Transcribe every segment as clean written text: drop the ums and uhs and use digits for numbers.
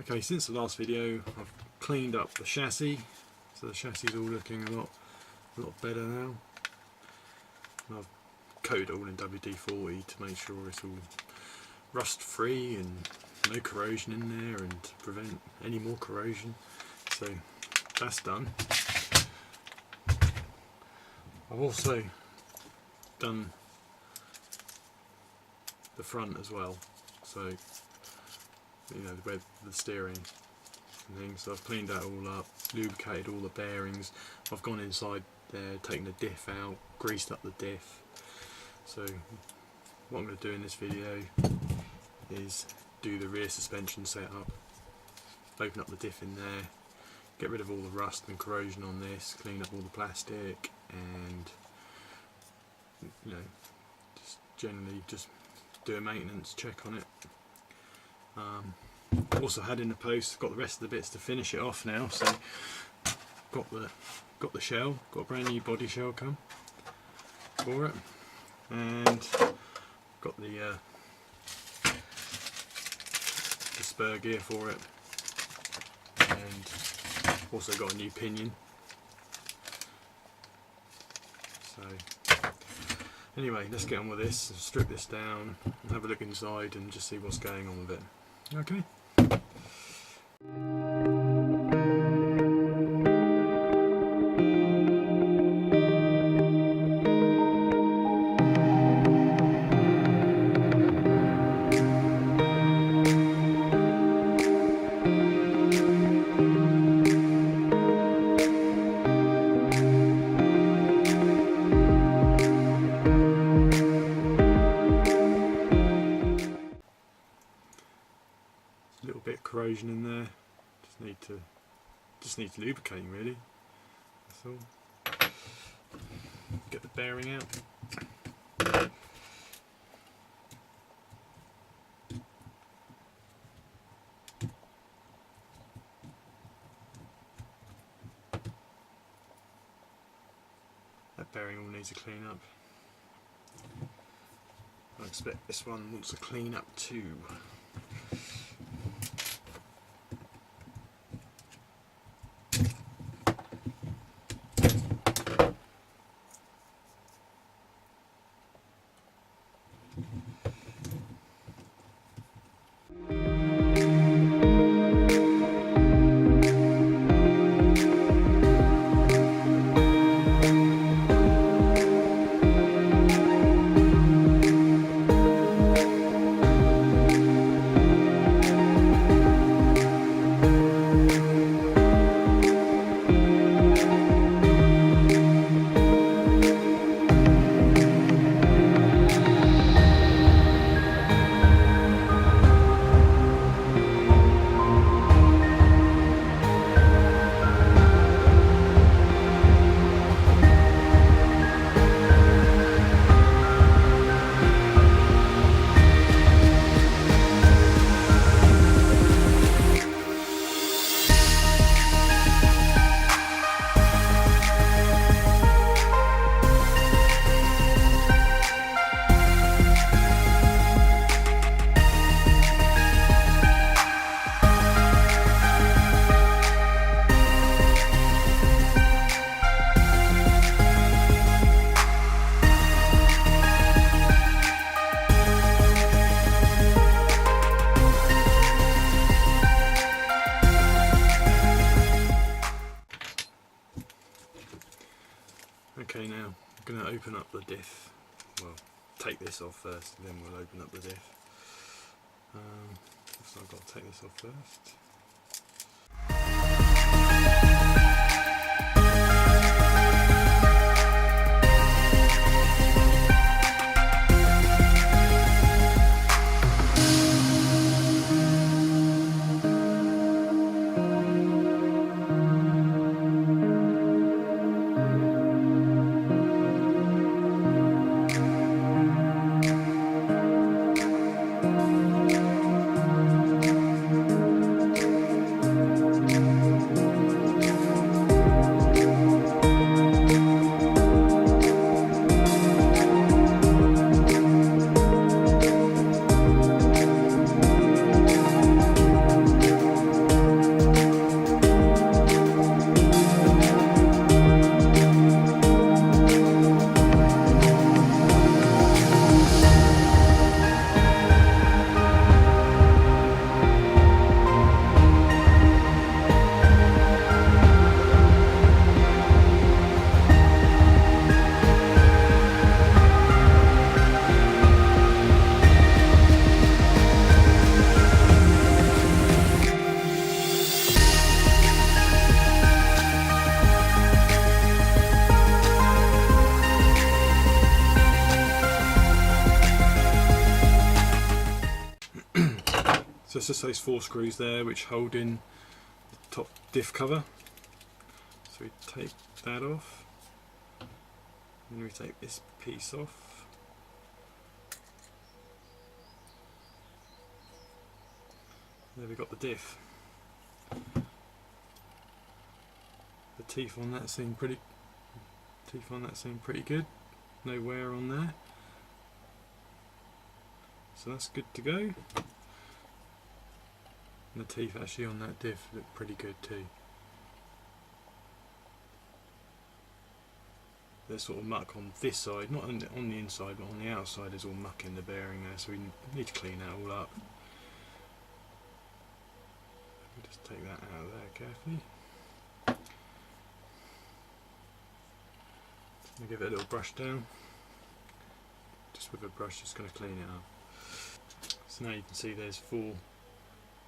Okay, since the last video I've cleaned up the chassis, so the chassis is all looking a lot better now. And I've coated it all in WD-40 to make sure it's all rust free and no corrosion in there and prevent any more corrosion. So that's done. I've also done the front as well, so you know, where the steering and things. So I've cleaned that all up, lubricated all the bearings. I've gone inside there, taken the diff out, greased up the diff. So what I'm going to do in this video is do the rear suspension setup, open up the diff in there, get rid of all the rust and corrosion on this, clean up all the plastic, and you know, just generally just do a maintenance check on it. Also had in the post, got the rest of the bits to finish it off now. So got the shell, got a brand new body shell come for it, and got the spur gear for it, and also got a new pinion. So anyway, let's get on with this, strip this down, and have a look inside and just see what's going on with it. Okay. A little bit of corrosion in there. Just needs lubricating really. That's all. Get the bearing out. That bearing all needs a clean up. I expect this one wants a clean up too. Okay, now I'm going to open up the diff. Well, take this off first, and then we'll open up the diff. So I've got to take this off first. So it's just those 4 screws there which hold in the top diff cover. So we take that off, and we take this piece off. There we got the diff. The teeth on that seem pretty good. No wear on there. So that's good to go. And the teeth actually on that diff look pretty good too. There's sort of muck on this side, not on the inside, but on the outside there's all muck in the bearing there, so we need to clean that all up. Just take that out of there carefully. I'm going to give it a little brush down. Just with a brush, just going to clean it up. So now you can see there's 4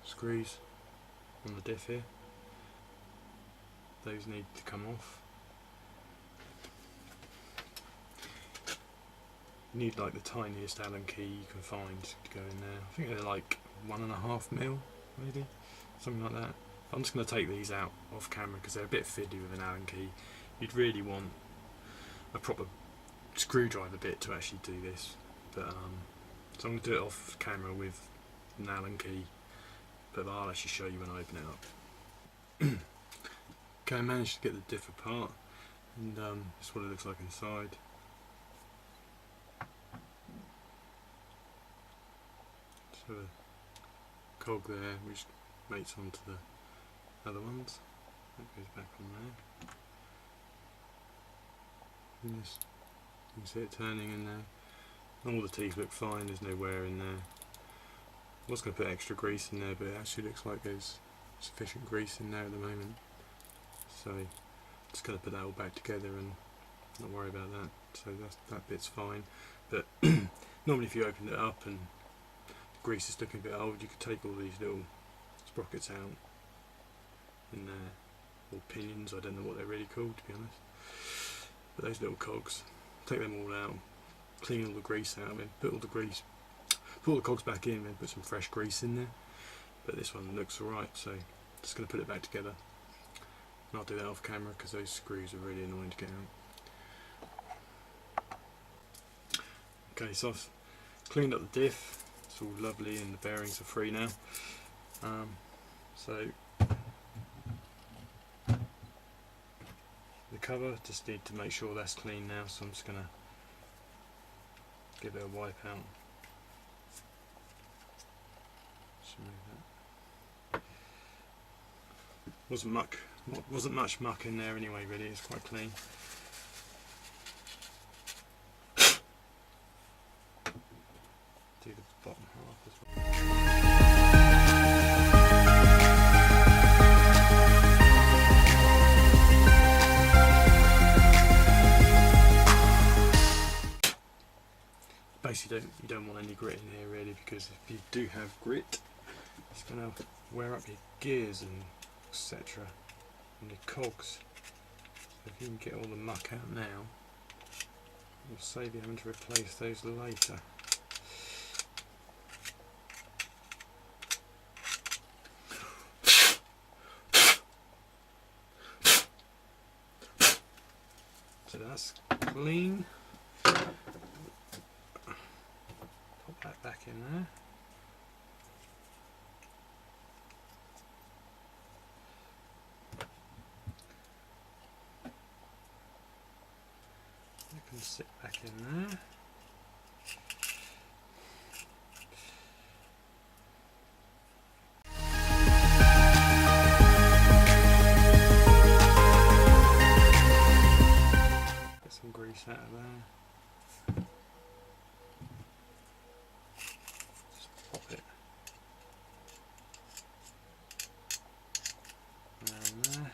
screws on the diff here. Those need to come off. You need like the tiniest Allen key you can find to go in there. I think they're like 1.5mm maybe, something like that. I'm just going to take these out off camera because they're a bit fiddly with an Allen key. You'd really want a proper screwdriver bit to actually do this, but so I'm going to do it off camera with an Allen key, but I'll actually show you when I open it up. Okay, I managed to get the diff apart, and this is what it looks like inside. So a cog there which mates onto the other ones. That goes back on there. And this, you can see it turning in there. All the teeth look fine, there's no wear in there. I was going to put extra grease in there, but it actually looks like there's sufficient grease in there at the moment. So just going to put that all back together and not worry about that. So that bit's fine. But normally if you open it up and the grease is looking a bit old, you could take all these little sprockets out in there, or pinions, I don't know what they're really called to be honest. But those little cogs, take them all out, clean all the grease out of it, put all the cogs back in and put some fresh grease in there. But this one looks alright, so just going to put it back together. And I'll do that off camera because those screws are really annoying to get out. Okay, so I've cleaned up the diff, it's all lovely and the bearings are free now. So the cover, just need to make sure that's clean now, so I'm just going to give it a wipe out. Just remove that. Wasn't much muck in there anyway really, it's quite clean. Do the bottom half as well. Basically you don't want any grit in here really, because if you do have grit it's going to wear up your gears and etc. and your cogs. So if you can get all the muck out now, it'll save you having to replace those later. So that's clean. Pop that back in there. It can sit back in there. Get some grease out of there. Just pop it around there.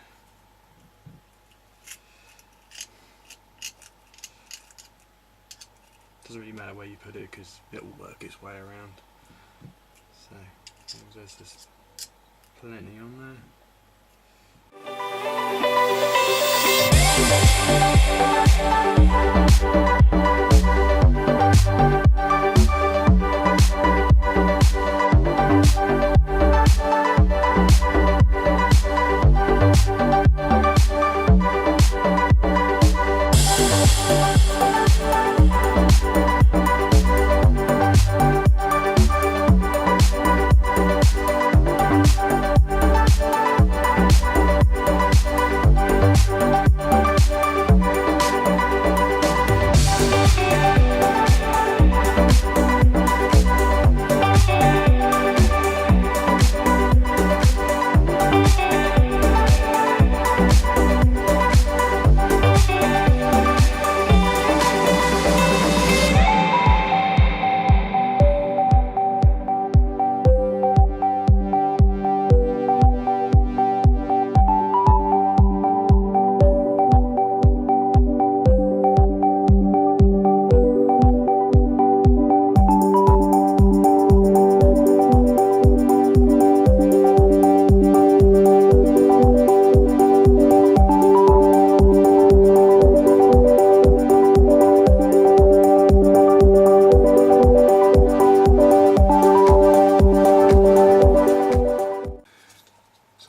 Doesn't really matter where you put it because it will work its way around. So there's just plenty on there.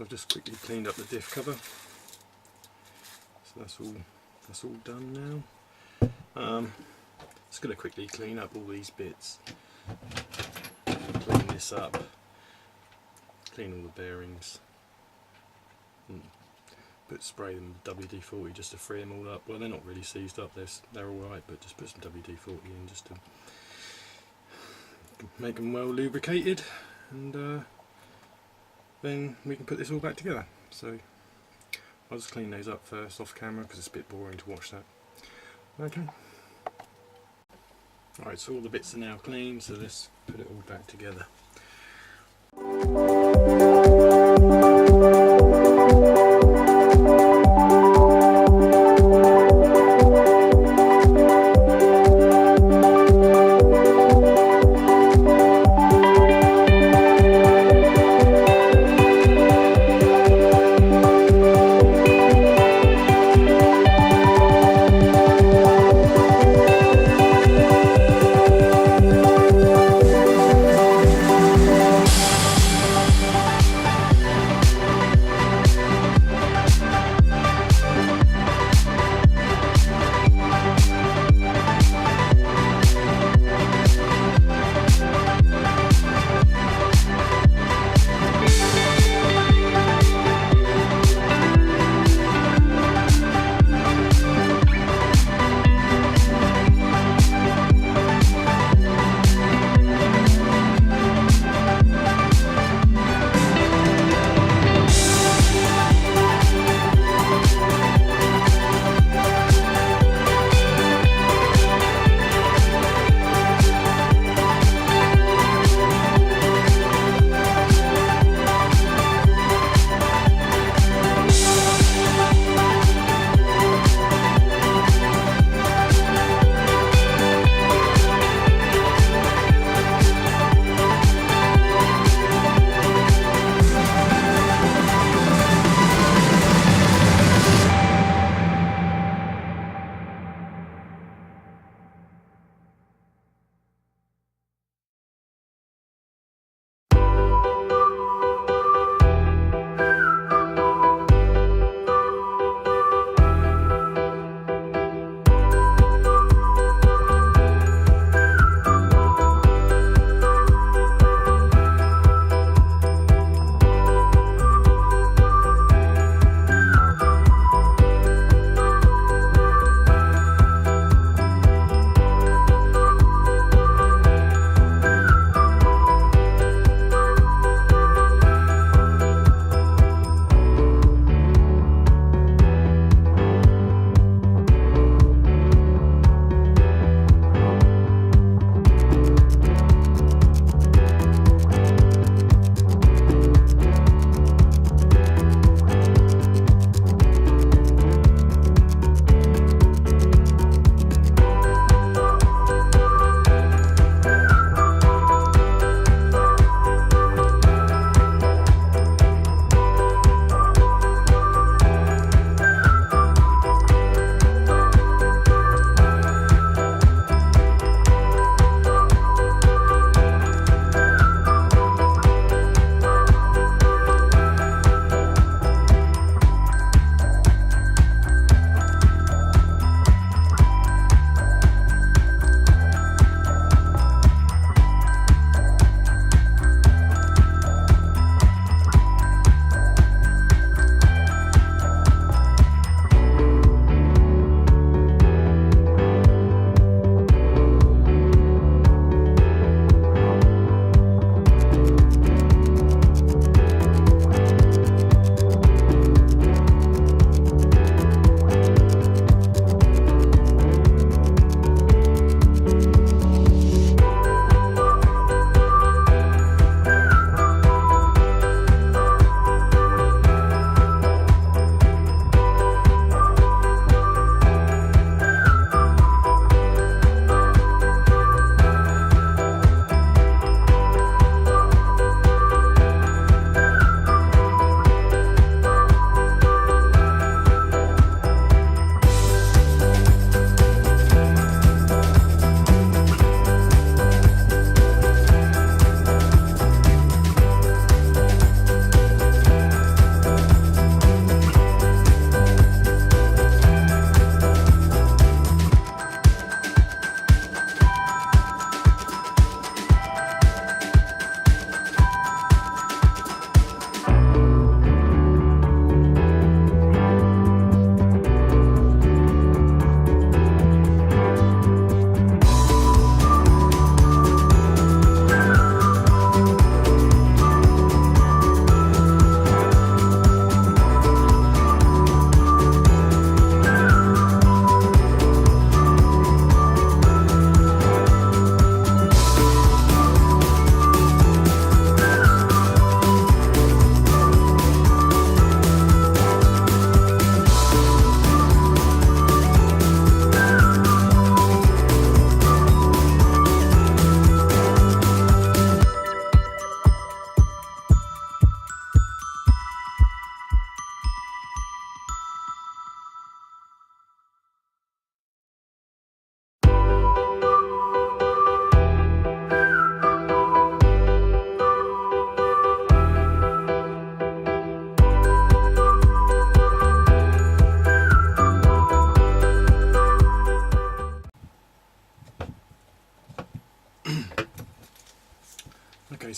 So I've just quickly cleaned up the diff cover. So that's all done now. Just going to quickly clean up all these bits. Clean this up. Clean all the bearings. Spray them with WD-40 just to free them all up. Well, they're not really seized up, they're alright, but just put some WD-40 in just to make them well lubricated, and then we can put this all back together. So I'll just clean those up first off camera because it's a bit boring to watch that. Okay. Alright, so all the bits are now clean, so let's put it all back together.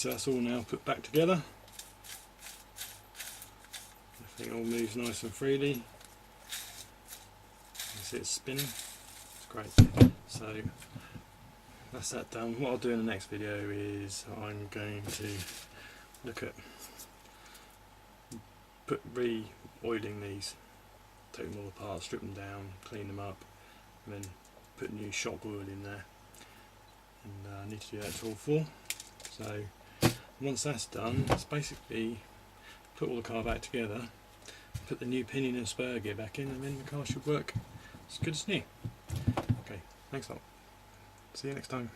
so that's all now put back together. Everything all moves nice and freely. You can see it's spinning. It's great. So that's that done. What I'll do in the next video is I'm going to look at re-oiling these. Take them all apart, strip them down, clean them up, and then put new shock oil in there. And I need to do that to all four. So once that's done, it's basically put all the car back together, put the new pinion and spur gear back in, and then the car should work as good as new. Okay, thanks a lot. See you next time.